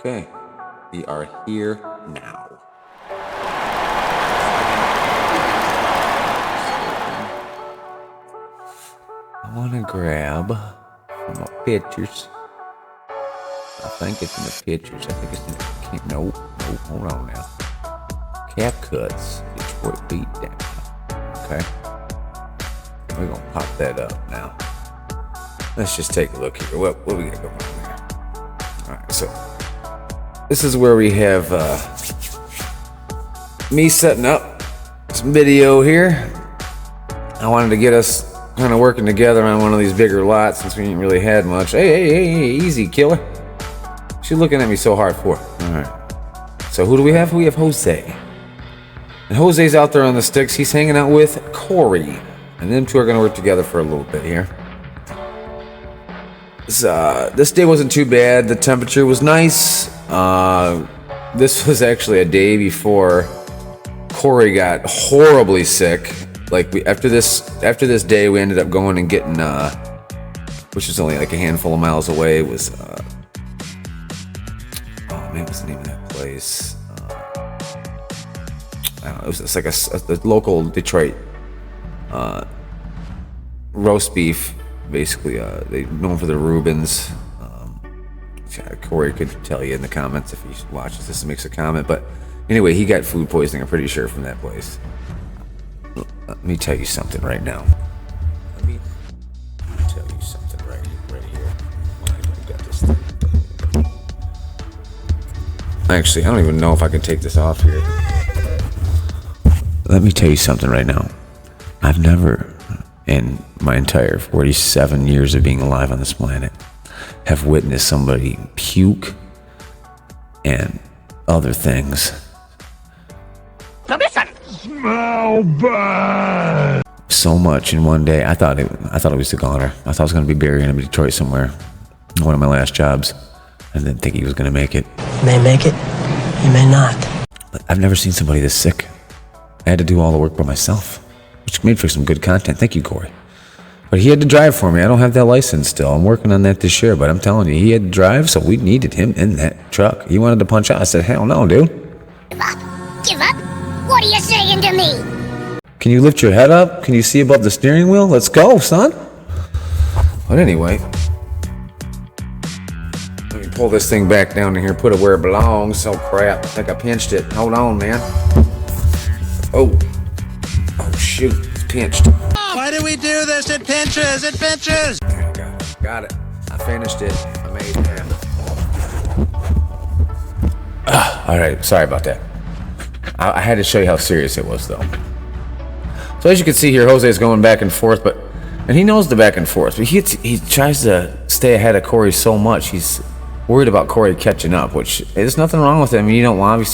Okay, we are here now. I want to grab from my pictures. I think it's in the pictures. I think it's in the... Nope, hold on now. Cap cuts, Detroit beat down. Okay. We're going to pop that up now. Let's just take a look here. What we got going on here? Alright, so this is where we have me setting up some video here. I wanted to get us kind of working together on one of these bigger lots since we ain't really had much. Hey, easy, killer. What you looking at me so hard for? Alright. So who do we have? We have Jose. And Jose's out there on the sticks. He's hanging out with Corey. And them two are going to work together for a little bit here. This day wasn't too bad. The temperature was nice. This was actually a day before Corey got horribly sick. Like after this day, we ended up going and getting, which is only like a handful of miles away. It was, oh man, what's the name of that place? I don't know. It's like a local Detroit roast beef. Basically, they're known for the Reubens. Corey could tell you in the comments if he watches this and makes a comment. But anyway, he got food poisoning, I'm pretty sure, from that place. Let me tell you something right now. Let me tell you something right here. I got this thing. Actually, I don't even know if I can take this off here. Let me tell you something right now. I've never, in my entire 47 years of being alive on this planet, have witnessed somebody puke and other things. Smell bad. So much in one day. I thought it was a goner. I thought I was going to be buried in Detroit somewhere. One of my last jobs. I didn't think he was going to make it. You may make it. You may not. I've never seen somebody this sick. I had to do all the work by myself, which made for some good content. Thank you, Corey. But he had to drive for me. I don't have that license still. I'm working on that this year, but I'm telling you, he had to drive, so we needed him in that truck. He wanted to punch out. I said, hell no, dude. Give up? Give up? What are you saying to me? Can you lift your head up? Can you see above the steering wheel? Let's go, son. But anyway, let me pull this thing back down to here, put it where it belongs. Oh, crap. I think I pinched it. Hold on, man. Oh, shoot. It's pinched. Why do we do this? It pinches! It pinches! Got it. I finished it. I made it. All right. Sorry about that. I had to show you how serious it was, though. So as you can see here, Jose is going back and forth, and he knows the back and forth, but he tries to stay ahead of Corey so much. He's worried about Corey catching up, which there's nothing wrong with it. I mean, you don't want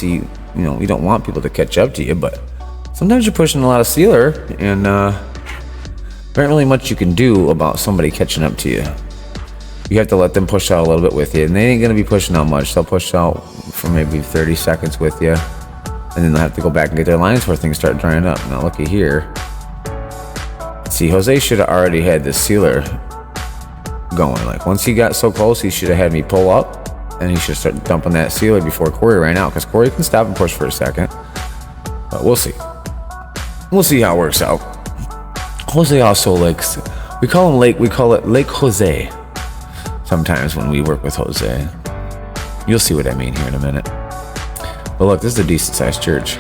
people to catch up to you, but sometimes you're pushing a lot of sealer, and there ain't really much you can do about somebody catching up to you. You have to let them push out a little bit with you, and they ain't gonna be pushing out much. They'll push out for maybe 30 seconds with you, and then they'll have to go back and get their lines where things start drying up. Now looky here. See, Jose should have already had this sealer going. Like once he got so close, he should have had me pull up, and he should start dumping that sealer before Corey ran out, because Corey can stop and push for a second. But we'll see. We'll see how it works out. Jose also likes, we call it Lake Jose sometimes when we work with Jose. You'll see what I mean here in a minute. But look, this is a decent sized church.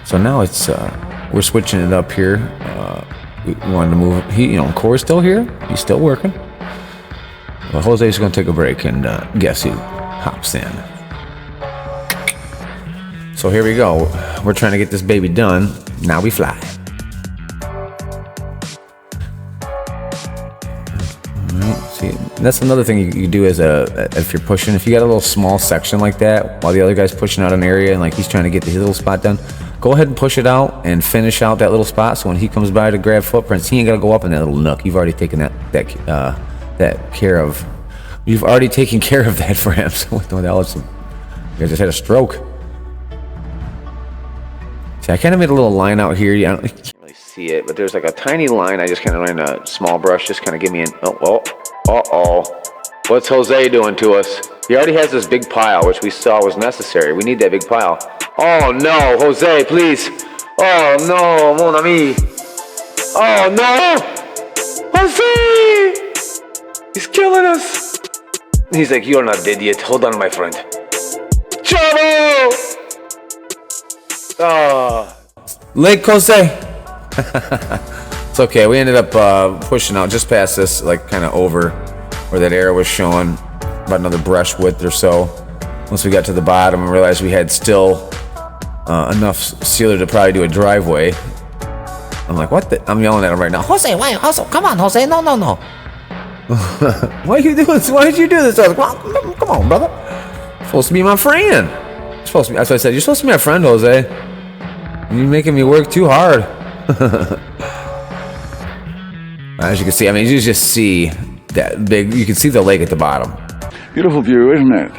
So now it's, we're switching it up here. We wanted to move, Corey's still here. He's still working. But Jose's gonna take a break, and guess who hops in? So here we go. We're trying to get this baby done. Now we fly. Alright, see, that's another thing you do as if you're pushing. If you got a little small section like that, while the other guy's pushing out an area and like he's trying to get his little spot done, go ahead and push it out and finish out that little spot. So when he comes by to grab footprints, he ain't gotta go up in that little nook. You've already taken that care of. You've already taken care of that for him. So what the hell is it? You guys just had a stroke. See, I kind of made a little line out here. You can't really see it, but there's like a tiny line. I just kind of ran a small brush, just kind of give me an, uh-oh. What's Jose doing to us? He already has this big pile, which we saw was necessary. We need that big pile. Oh no, Jose, please. Oh no, mon ami. Oh no! Jose! He's killing us! He's like, you're not dead yet. Hold on, my friend. Chavo! Oh. Lake Jose. It's okay. We ended up pushing out just past this, like kind of over where that arrow was showing, about another brush width or so. Once we got to the bottom and realized we had still enough sealer to probably do a driveway. I'm like, what the? I'm yelling at him right now. Jose, why? Jose, come on, Jose. No. Why you do this? Why did you do this? I was like, well, come on, brother. You're supposed to be my friend. That's what I said. You're supposed to be my friend, Jose. You're making me work too hard. As you can see, I mean, you just see that big. You can see the lake at the bottom. Beautiful view, isn't it?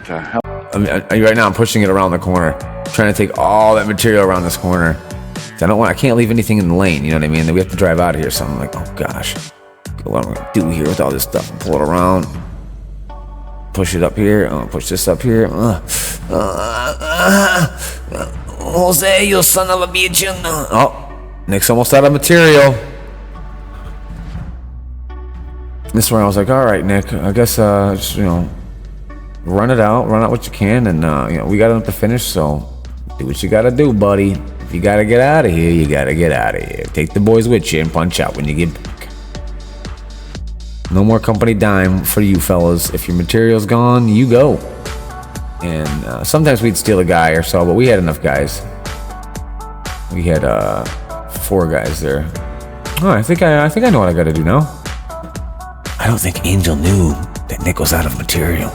I mean, right now I'm pushing it around the corner, trying to take all that material around this corner. I can't leave anything in the lane. You know what I mean? Then we have to drive out of here. So I'm like, oh gosh, what am I gonna do here with all this stuff? Pull it around, push it up here. Push this up here. Jose, you son of a bitch! Oh, Nick's almost out of material. This is where I was like, all right, Nick, I guess, just, run out what you can, and, we got enough to finish, so do what you gotta do, buddy. If you gotta get out of here, you gotta get out of here. Take the boys with you and punch out when you get back. No more company dime for you fellas. If your material's gone, you go. And sometimes we'd steal a guy or so, but we had enough guys. We had 4 guys there. Oh, I think I know what I gotta do now. I don't think Angel knew that Nick was out of material.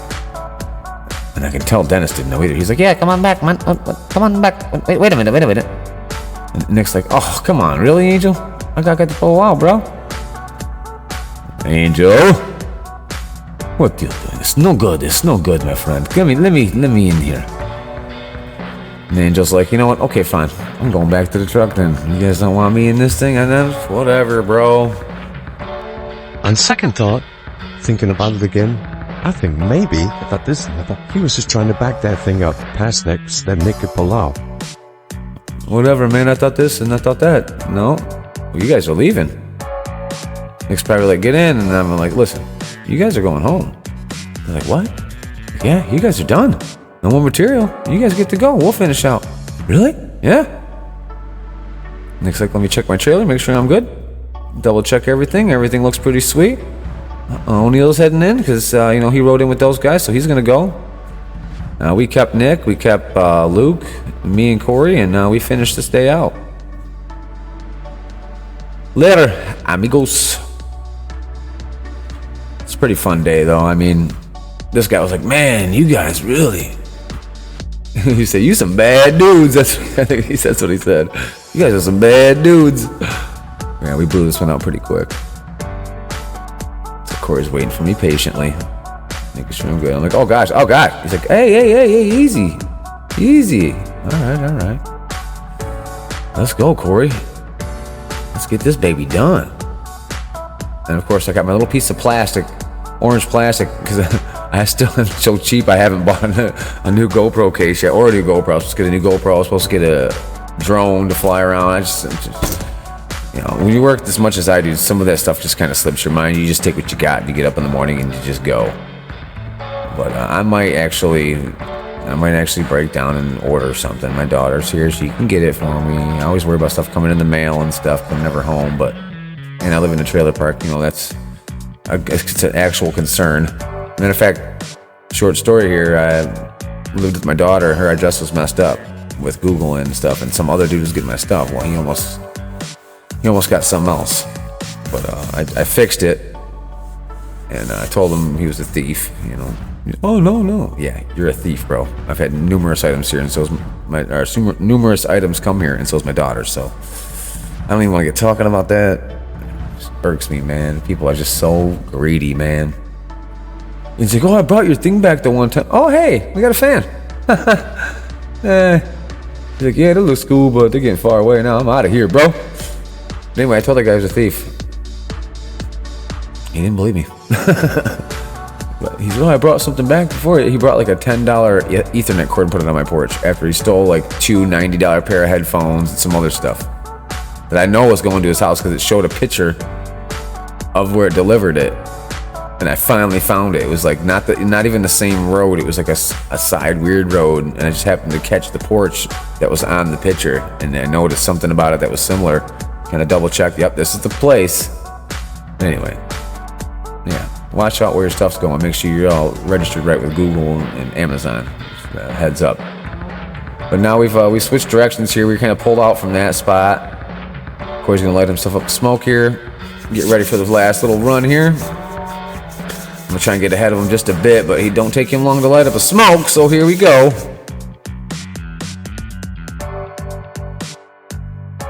And I can tell Dennis didn't know either. He's like, yeah, come on back, man. Come on back. Wait a minute. And Nick's like, oh, come on. Really, Angel? I got to pull out, bro. Angel? What you doing? It's no good, my friend. Let me in here. And Angel's like, you know what? Okay, fine. I'm going back to the truck then. You guys don't want me in this thing? And then, whatever, bro. On second thought, thinking about it again, I think maybe, I thought he was just trying to back that thing up past Nick so that Nick could pull out. Whatever, man. I thought this and I thought that. No. Well, you guys are leaving. Nick's probably like, get in. And I'm like, listen, you guys are going home. They're like, what? Yeah, you guys are done. No more material. You guys get to go. We'll finish out. Really? Yeah. Nick's like, let me check my trailer, make sure I'm good. Double check everything. Everything looks pretty sweet. O'Neill's heading in because, he rode in with those guys, so he's going to go. We kept Nick, we kept Luke, me and Corey, and we finished this day out. Later, amigos. It's a pretty fun day, though. I mean, this guy was like, man, you guys really... He said, you some bad dudes. I think that's what he said. You guys are some bad dudes. Yeah, we blew this one out pretty quick. So Corey's waiting for me patiently, making sure I'm good. I'm like, oh gosh. He's like, hey, easy. All right. Let's go, Corey. Let's get this baby done. And of course, I got my little piece of plastic, orange plastic, because I still am so cheap. I haven't bought a new GoPro case yet, or a new GoPro. I was supposed to get a new GoPro. I was supposed to get a drone to fly around. I just when you work as much as I do, some of that stuff just kind of slips your mind. You just take what you got, and you get up in the morning, and you just go. But I might actually break down and order something. My daughter's here; she can get it for me. I always worry about stuff coming in the mail and stuff. I'm never home, and I live in a trailer park. It's an actual concern. Matter of fact, short story here. I lived with my daughter. Her address was messed up with Google and stuff, and some other dude was getting my stuff. Well, he almost got something else, but I fixed it, and I told him he was a thief. Oh no, yeah, you're a thief, bro. I've had numerous items here, and numerous items come here, and so is my daughter. So I don't even want to get talking about that. It just irks me, man. People are just so greedy, man. He's like, oh, I brought your thing back the one time. Oh, hey, we got a fan. He's like, yeah, that looks cool, but they're getting far away now. I'm out of here, bro. Anyway, I told that guy he was a thief. He didn't believe me. But he's, oh, I brought something back before. He brought like a $10 Ethernet cord and put it on my porch after he stole like two $90 pair of headphones and some other stuff that I know was going to his house because it showed a picture of where it delivered it. And I finally found it. It was like not even the same road. It was like a side weird road, and I just happened to catch the porch that was on the picture, and I noticed something about it that was similar. Kind of double checked. Yep, this is the place. Anyway, yeah. Watch out where your stuff's going. Make sure you're all registered right with Google and Amazon. Just, heads up. But now we switched directions here. We kind of pulled out from that spot. Corey's gonna light himself up with smoke here. Get ready for the last little run here. I'm gonna try and get ahead of him just a bit, but he don't take him long to light up a smoke, so here we go.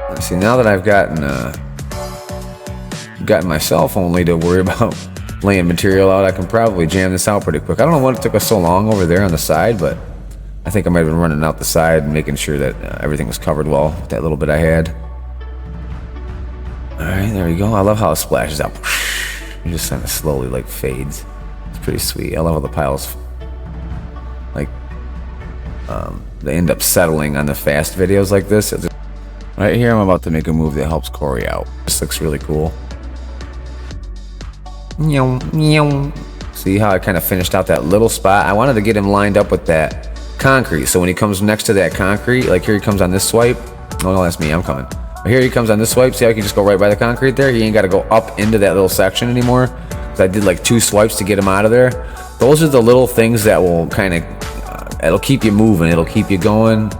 Let's see, now that I've gotten my cell phone lead to worry about laying material out, I can probably jam this out pretty quick. I don't know what it took us so long over there on the side, but I think I might have been running out the side and making sure that everything was covered well with that little bit I had. Alright, there we go. I love how it splashes out. It just kind of slowly like fades. It's pretty sweet. I love how the piles like they end up settling on the fast videos like this. Right here I'm about to make a move that helps Corey out. This looks really cool. See how I kind of finished out that little spot? I wanted to get him lined up with that concrete, so when he comes next to that concrete, like here he comes on this swipe. Oh no, that's me, I'm coming. But here he comes on this swipe. See how I can just go right by the concrete there? He ain't got to go up into that little section anymore. So I did like 2 swipes to get him out of there. Those are the little things that will kind of, it'll keep you moving. It'll keep you going.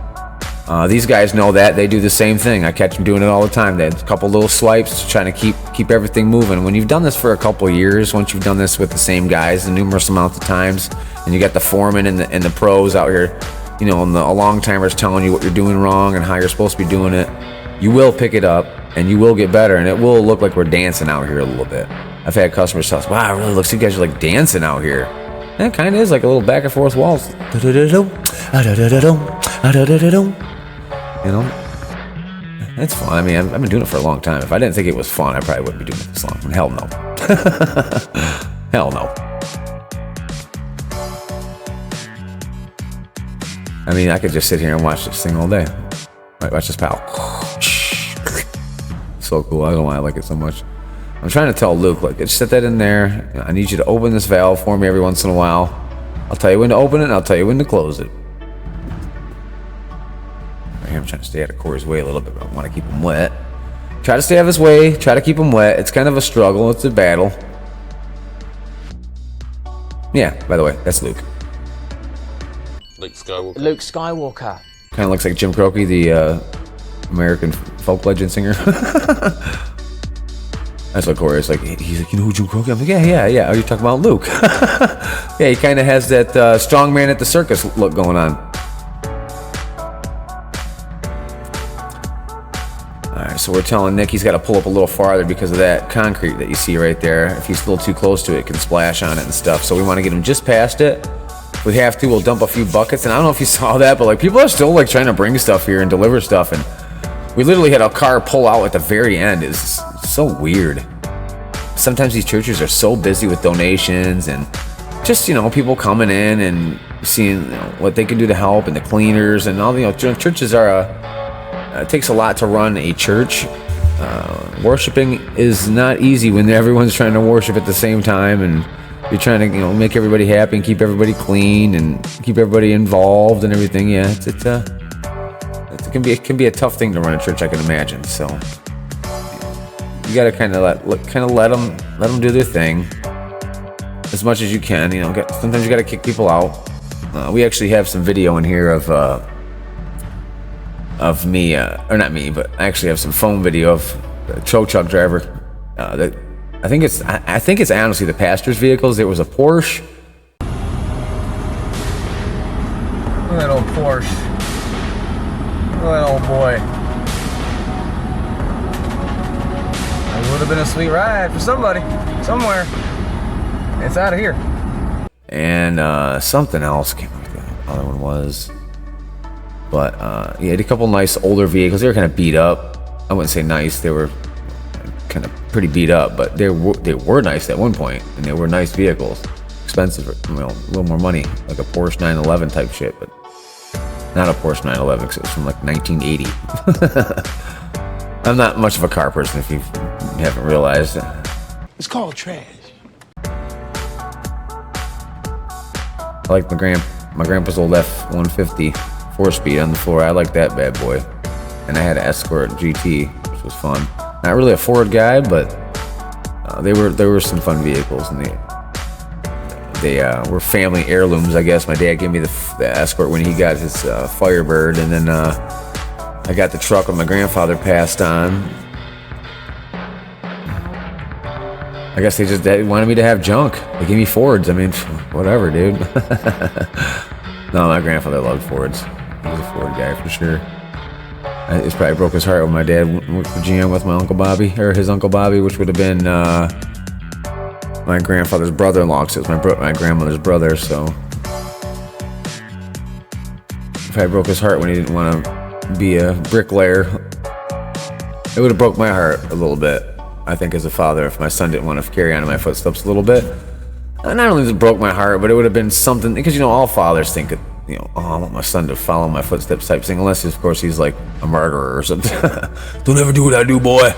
These guys know that. They do the same thing. I catch them doing it all the time. They have a couple little swipes trying to keep everything moving. When you've done this for a couple of years, once you've done this with the same guys a numerous amounts of times, and you got the foreman and the pros out here, you know, and the long timers telling you what you're doing wrong and how you're supposed to be doing it, you will pick it up and you will get better, and it will look like we're dancing out here a little bit. I've had customers tell us, wow, it really looks like you guys are like dancing out here. And it kind of is like a little back and forth waltz. You know, it's fun. I mean, I've been doing it for a long time. If I didn't think it was fun, I probably wouldn't be doing it this long. Hell no. Hell no. I mean, I could just sit here and watch this thing all day. Right, watch this pal. So cool. I don't know why I like it so much. I'm trying to tell Luke, like, just set that in there. I need you to open this valve for me every once in a while. I'll tell you when to open it, and I'll tell you when to close it. Right here, I'm trying to stay out of Corey's way a little bit, but I want to keep him wet. Try to stay out of his way. Try to keep him wet. It's kind of a struggle. It's a battle. Yeah, by the way, that's Luke. Luke Skywalker. Luke Skywalker. Kind of looks like Jim Croce, the American folk legend singer. That's what Corey is like. He's like, you know who Jim Croce? I'm like, yeah. Oh, you're talking about Luke. Yeah, he kind of has that strong man at the circus look going on. Alright, so we're telling Nick he's got to pull up a little farther because of that concrete that you see right there. If he's a little too close to it, it can splash on it and stuff. So we want to get him just past it. If we have to, we'll dump a few buckets. And I don't know if you saw that, but like people are still like trying to bring stuff here and deliver stuff. And we literally had a car pull out at the very end. It's so weird. Sometimes these churches are so busy with donations and just, you know, people coming in and seeing, you know, what they can do to help, and the cleaners and all. You know, churches are it takes a lot to run a church. Worshiping is not easy when everyone's trying to worship at the same time, and you're trying to, you know, make everybody happy and keep everybody clean and keep everybody involved and everything. Yeah, it can be a tough thing to run a church, I can imagine. So you gotta kind of let them do their thing as much as you can. You know, sometimes you gotta kick people out. We actually have some video in here of me, or not me, but I actually have some phone video of a tow truck driver. That I think it's honestly the pastor's vehicles. There was a Porsche. Look at that old Porsche. Look at that old boy. It would have been a sweet ride for somebody, somewhere. It's out of here. And something else, I can't remember what the other one was. But he had a couple nice older vehicles. They were kind of beat up. I wouldn't say nice. They were kind of pretty beat up, but they were nice at one point, and they were nice vehicles. expensive, a little more money, like a Porsche 911 type shit, but not a Porsche 911 because it was from like 1980. I'm not much of a car person if you haven't realized. It's called trash. I like my grandpa's old F-150 4-speed on the floor. I like that bad boy. And I had an Escort GT, which was fun. Not really a Ford guy, but they were some fun vehicles, and they were family heirlooms, I guess. My dad gave me the Escort when he got his Firebird, and then I got the truck when my grandfather passed on. I guess they wanted me to have junk. They gave me Fords. I mean, whatever, dude. No, my grandfather loved Fords. He was a Ford guy for sure. It probably broke his heart when my dad went for GM with my Uncle Bobby, or his Uncle Bobby, which would have been my grandfather's brother-in-law, because it was my grandmother's brother, so. It probably broke his heart when he didn't want to be a bricklayer. It would have broke my heart a little bit, I think, as a father, if my son didn't want to carry on in my footsteps a little bit. Not only did it broke my heart, but it would have been something, because, all fathers think, oh, I want my son to follow my footsteps type thing, unless, of course, he's like a murderer or something. Don't ever do what I do, boy.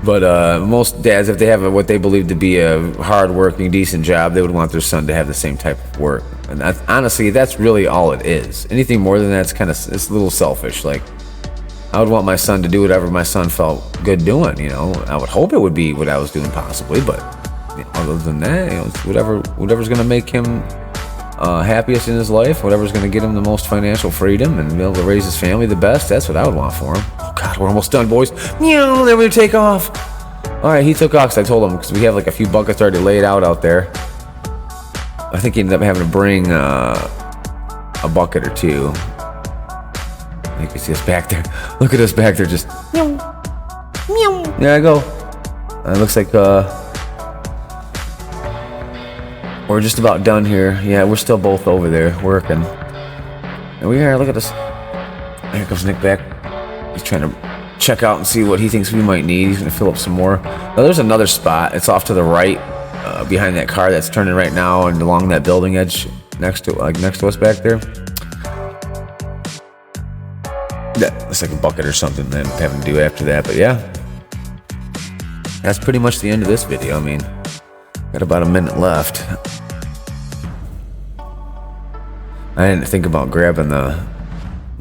But most dads, if they have what they believe to be a hard-working, decent job, they would want their son to have the same type of work. And honestly, that's really all it is. Anything more than that, it's a little selfish. Like, I would want my son to do whatever my son felt good doing, I would hope it would be what I was doing possibly, but other than that, whatever's going to make him happiest in his life, whatever's going to get him the most financial freedom and be able to raise his family the best, that's what I would want for him. Oh God, we're almost done, boys. Meow, then we take off. All right, he took off because I told him, because we have like a few buckets already laid out there. I think he ended up having to bring a bucket or two. You can see us back there. Look at us back there, just meow, meow. There I go. It looks like we're just about done here. Yeah, we're still both over there working. And we are, look at us. Here comes Nick back. He's trying to check out and see what he thinks we might need. He's gonna fill up some more. Now there's another spot. It's off to the right, behind that car that's turning right now and along that building edge next to us back there. That looks like a bucket or something that I'm having to do after that, but yeah. That's pretty much the end of this video. I mean, got about a minute left. I didn't think about grabbing the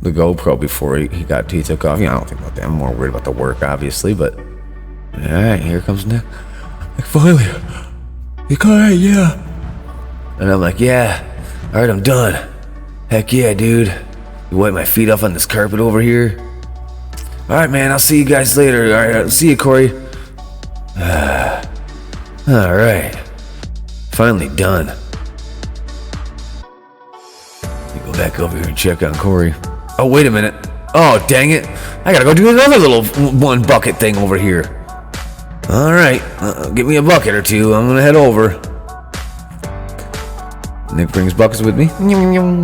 GoPro before he took off. I don't think about that. I'm more worried about the work, obviously, but all right, here comes Nick. Like, finally, you all right? Yeah. And I'm like, yeah. All right, I'm done. Heck yeah, dude. You wipe my feet off on this carpet over here. All right, man. I'll see you guys later. All right, I'll see you, Corey. All right. Finally done. You go back over here and check on Corey. Oh, wait a minute. Oh, dang it. I gotta go do another little one bucket thing over here. All right. Get me a bucket or two. I'm gonna head over. Nick brings buckets with me.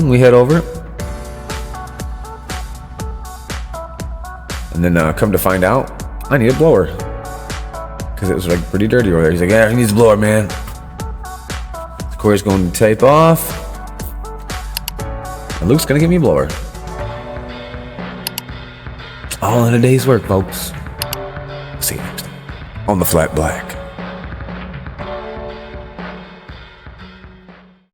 We head over. And then come to find out, I need a blower. Because it was like pretty dirty over there. He's like, yeah, he needs a blower, man. Corey's going to tape off. And Luke's going to give me a blower. All in a day's work, folks. See you next time on The Flat Black.